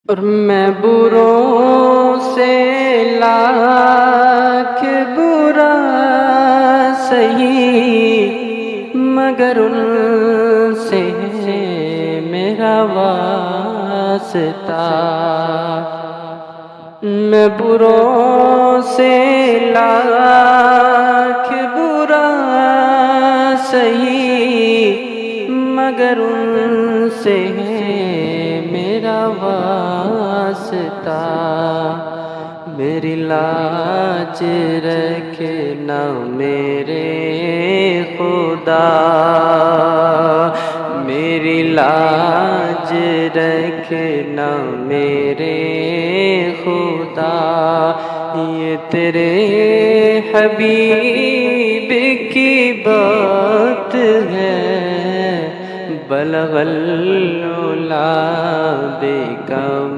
اور میں بروں سے لاکھ برا سہی، مگر ان سے میرا واسطہ۔ میں بروں سے لاکھ برا سہی، مگر ان سے میرا واسطہ۔ میری لاج رکھنا میرے خدا، میری لاج رکھنا میرے خدا۔ یہ تیرے حبیب کی بات ہے، بلغ العلا بکم